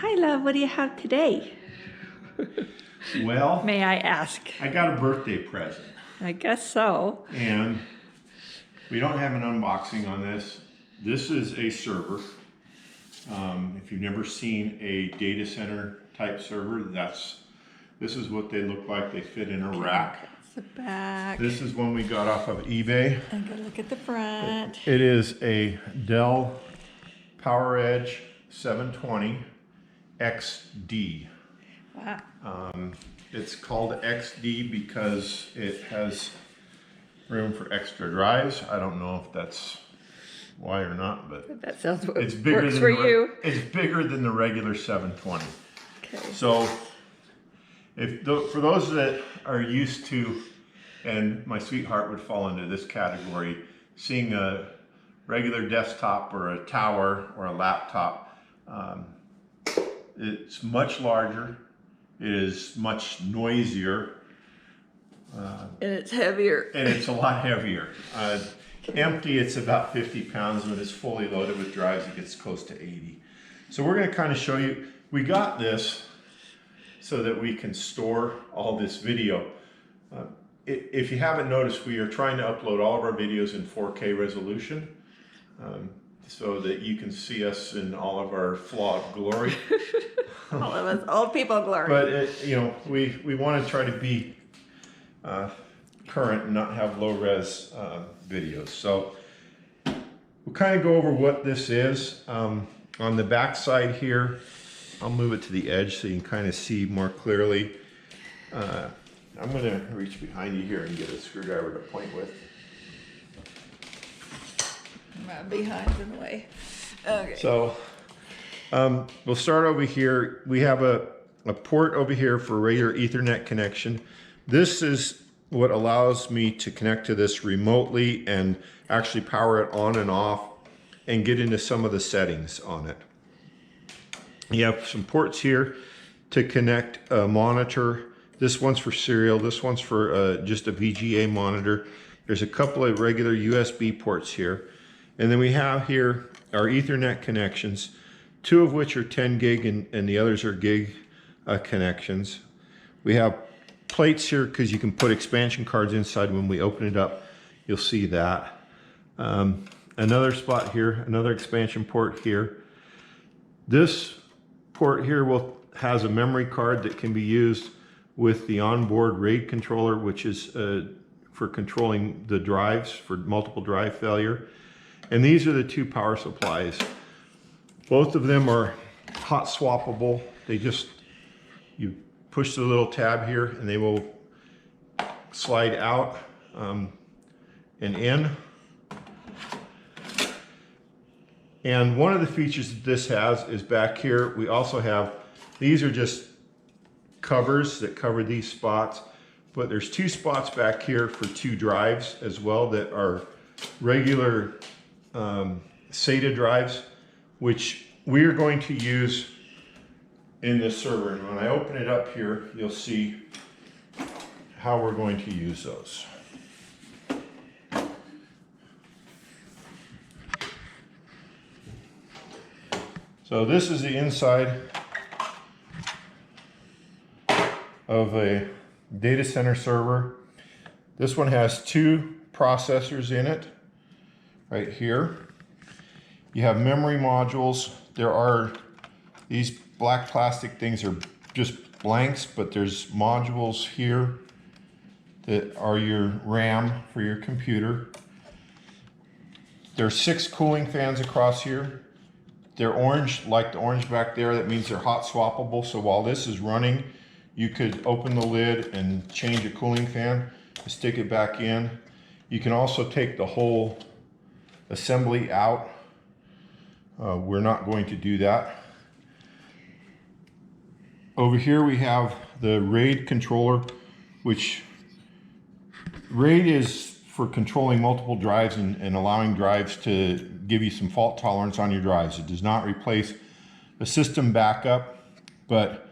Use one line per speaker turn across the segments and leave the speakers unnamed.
Hi, love. What do you have today?
Well,
May I ask?
I got a birthday present.
I guess so.
And we don't have an unboxing on this. This is a server. If you've never seen a data center type server, this is what they look like. They fit in a rack.
That's the back.
This is one we got off of eBay.
And go look at the front.
It is a Dell PowerEdge720XD.
Wow.
It's called XD because it has room for extra drives. I don't know if that's why or not, but
That sounds what
it's bigger
works
than
for you.
It's bigger than the regular 720.
Okay.
So, for those that are used to, and my sweetheart would fall into this category, seeing a regular desktop or a tower or a laptop, it's much larger. It is much noisier.
And it's heavier.
And it's a lot heavier. Empty, it's about 50 pounds. When it's fully loaded with drives, it gets close to 80. So we're going to kind of show you. We got this so that we can store all this video. If you haven't noticed, we are trying to upload all of our videos in 4K resolution so that you can see us in all of our flawed glory.
All of us, old people glory.
But we want to try to be current and not have low res videos. So we'll kind of go over what this is. On the back side here, I'll move it to the edge so you can kind of see more clearly. I'm going to reach behind you here and get a screwdriver to point with.
My behind's in the way. Okay.
So we'll start over here. We have a port over here for regular Ethernet connection. This is what allows me to connect to this remotely and actually power it on and off and get into some of the settings on it. You have some ports here to connect a monitor. This one's for serial. This one's for just a VGA monitor. There's a couple of regular USB ports here. And then we have here our Ethernet connections, two of which are 10 gig and the others are gig connections. We have plates here because you can put expansion cards inside. When we open it up, you'll see that. Another spot here, another expansion port here. This port here has a memory card that can be used with the onboard RAID controller, which is for controlling the drives for multiple drive failure. And these are the two power supplies. Both of them are hot swappable. You push the little tab here and they will slide out and in. And one of the features that this has is back here. We also have, these are just covers that cover these spots, but there's two spots back here for two drives as well that are regular SATA drives, which we are going to use in this server. And when I open it up here, you'll see how we're going to use those. So this is the inside of a data center server. This one has two processors in it right here. You have memory modules. There are these black plastic things are just blanks, but there's modules here that are your RAM for your computer. There's 6 cooling fans across here. They're orange, like the orange back there. That means they're hot swappable. So while this is running, you could open the lid and change a cooling fan, stick it back in. You can also take the whole assembly out. We're not going to do that. Over here we have the RAID controller, which RAID is for controlling multiple drives and allowing drives to give you some fault tolerance on your drives. It does not replace a system backup, but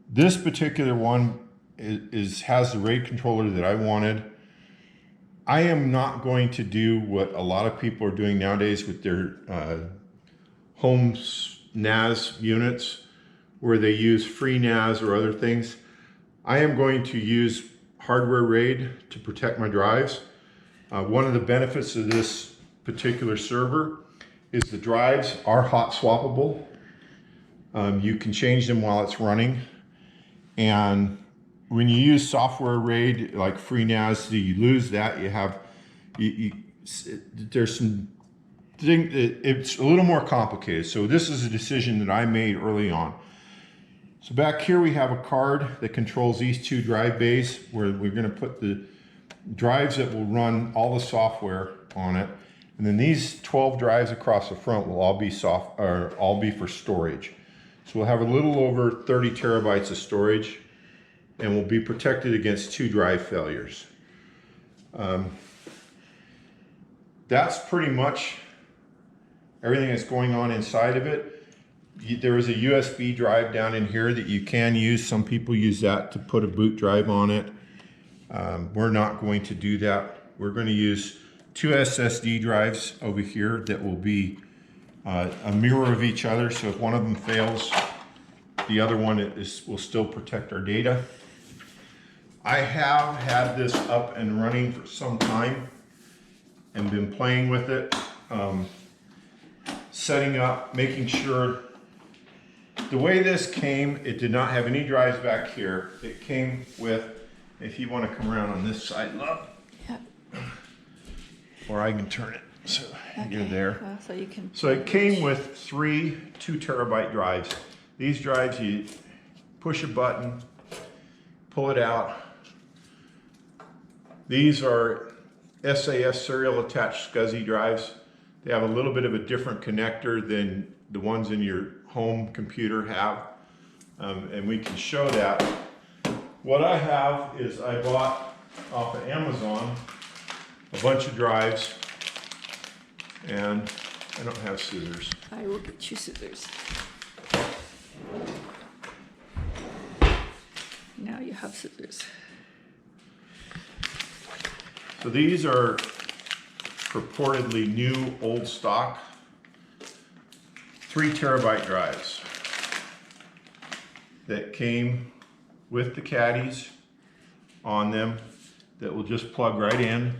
this particular one has the RAID controller that I wanted. I am not going to do what a lot of people are doing nowadays with their home NAS units, where they use FreeNAS or other things. I am going to use hardware RAID to protect my drives. One of the benefits of this particular server is the drives are hot swappable. You can change them while it's running. And when you use software RAID like FreeNAS, you lose that. There's some thing, it's a little more complicated. So this is a decision that I made early on. So back here we have a card that controls these two drive bays where we're going to put the drives that will run all the software on it. And then these 12 drives across the front will all be for storage. So we'll have a little over 30 terabytes of storage, and we'll be protected against 2 drive failures. That's pretty much everything that's going on inside of it. There is a USB drive down in here that you can use. Some people use that to put a boot drive on it. We're not going to do that. We're going to use 2 SSD drives over here that will be a mirror of each other. So if one of them fails, the other one will still protect our data. I have had this up and running for some time and been playing with it, setting up, making sure. The way this came, it did not have any drives back here. It came with, if you want to come around on this side, love,
Yep.
or I can turn it so you're there.
So you can.
So it came with 3 2 terabyte drives. These drives, you push a button, pull it out. These are SAS serial attached SCSI drives. They have a little bit of a different connector than the ones in your home computer have, and we can show that. What I have is I bought off of Amazon a bunch of drives, and I don't have scissors.
I will get you scissors. Now you have scissors.
So these are purportedly new old stock 3 terabyte drives that came with the caddies on them that will just plug right in.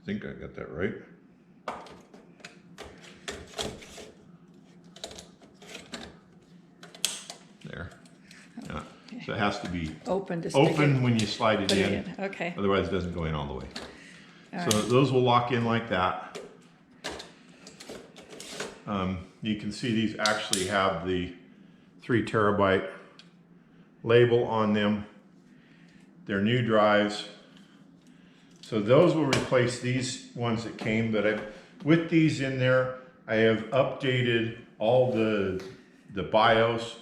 I think I got that right. There. Yeah. So it has to be
Open to
open when you slide it in.
Okay.
Otherwise it doesn't go in all the way.
All
So
right.
those will lock in like that. You can see these actually have the 3 terabyte label on them. They're new drives. So those will replace these ones that came, but with these in there, I have updated all the BIOS,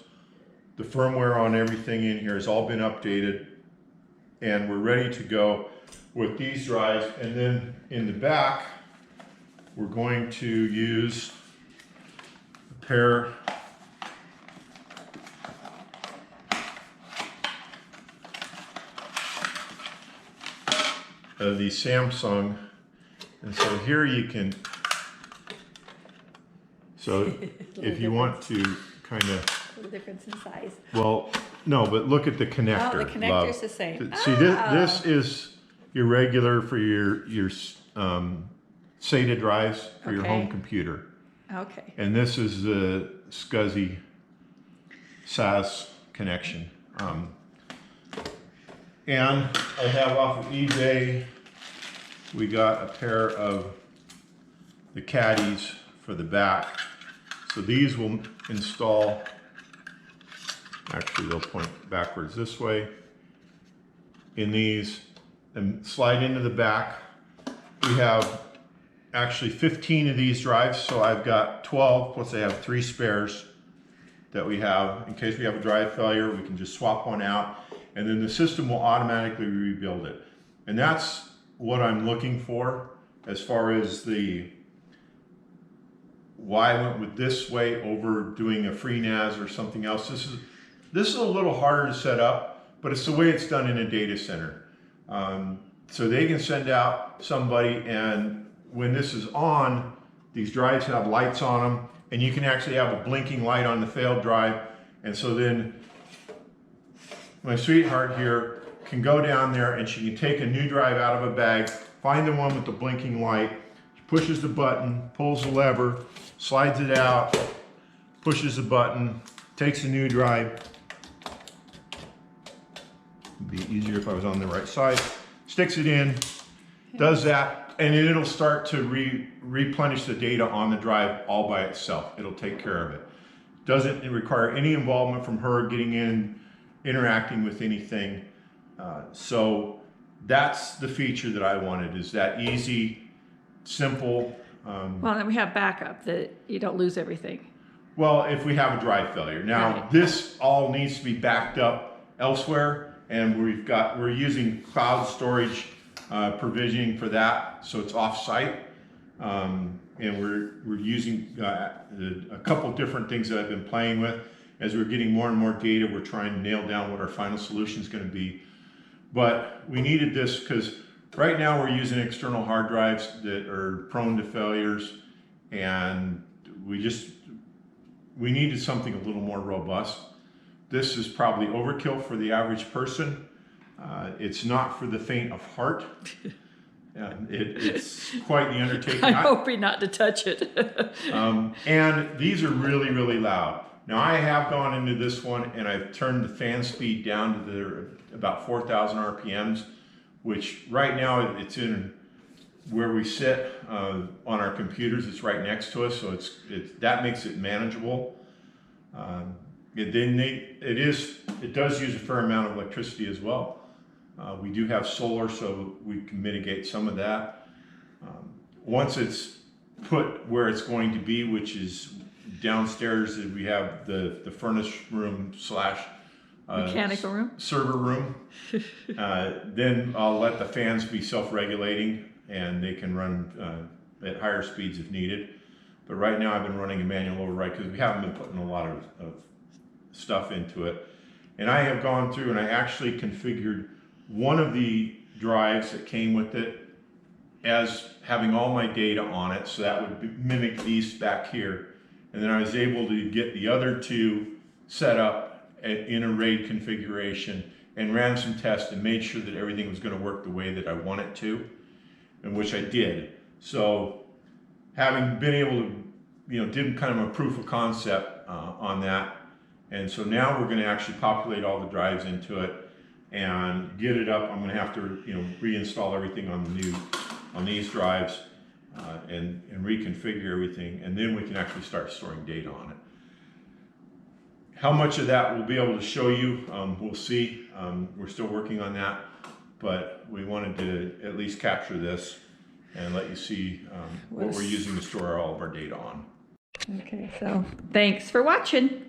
the firmware on everything in here has all been updated, and we're ready to go with these drives. And then in the back, we're going to use a pair of the Samsung. And so here you can, so if you want to kind of,
A little difference in size.
well, no, but look at the connector.
Oh, the connector's the same.
See, this is your regular for your SATA drives for your home computer.
Okay.
And this is the SCSI SAS connection. And I have off of eBay, we got a pair of the caddies for the back. So these will install, actually they'll point backwards this way, in these and slide into the back. We have actually 15 of these drives, so I've got 12, plus I have 3 spares that we have. In case we have a drive failure, we can just swap one out, and then the system will automatically rebuild it. And that's what I'm looking for as far as the why I went with this way over doing a FreeNAS or something else. This is a little harder to set up, but it's the way it's done in a data center. So they can send out somebody, and when this is on, These drives have lights on them, and you can actually have a blinking light on the failed drive. And so then my sweetheart here can go down there and she can take a new drive out of a bag, find the one with the blinking light, she pushes the button, pulls the lever, slides it out, pushes the button, takes a new drive. It'd be easier if I was on the right side. Sticks it in, does that, and it'll start to replenish the data on the drive all by itself. It'll take care of it. Doesn't require any involvement from her getting in, interacting with anything. So that's the feature that I wanted, is that easy, simple.
Well, then we have backup, that you don't lose everything.
Well, if we have a drive failure. Now,
Right.
this all needs to be backed up elsewhere, and we're using cloud storage provisioning for that, so it's off-site. And we're using a couple different things that I've been playing with. As we're getting more and more data, we're trying to nail down what our final solution is going to be. But we needed this because right now we're using external hard drives that are prone to failures, and we needed something a little more robust. This is probably overkill for the average person. It's not for the faint of heart. It's quite the undertaking.
I'm hoping not to touch it.
And these are really, really loud. Now I have gone into this one and I've turned the fan speed down to about 4,000 RPMs, which right now it's in where we sit on our computers. It's right next to us, so that makes it manageable. It does use a fair amount of electricity as well. We do have solar, so we can mitigate some of that. Once it's put where it's going to be, which is downstairs, we have the furnace room /
Mechanical room?
Server room. Then I'll let the fans be self-regulating, and they can run at higher speeds if needed. But right now I've been running a manual override because we haven't been putting a lot of stuff into it. And I have gone through and I actually configured one of the drives that came with it as having all my data on it, so that would mimic these back here. And then I was able to get the other two set up in a RAID configuration and ran some tests and made sure that everything was going to work the way that I want it to, and which I did. So having been able to, did kind of a proof of concept on that. And so now we're going to actually populate all the drives into it and get it up. I'm going to have to, reinstall everything on these drives and reconfigure everything, and then we can actually start storing data on it. How much of that we'll be able to show you, we'll see. We're still working on that, but we wanted to at least capture this and let you see what we're using to store all of our data on.
Okay, so thanks for watching.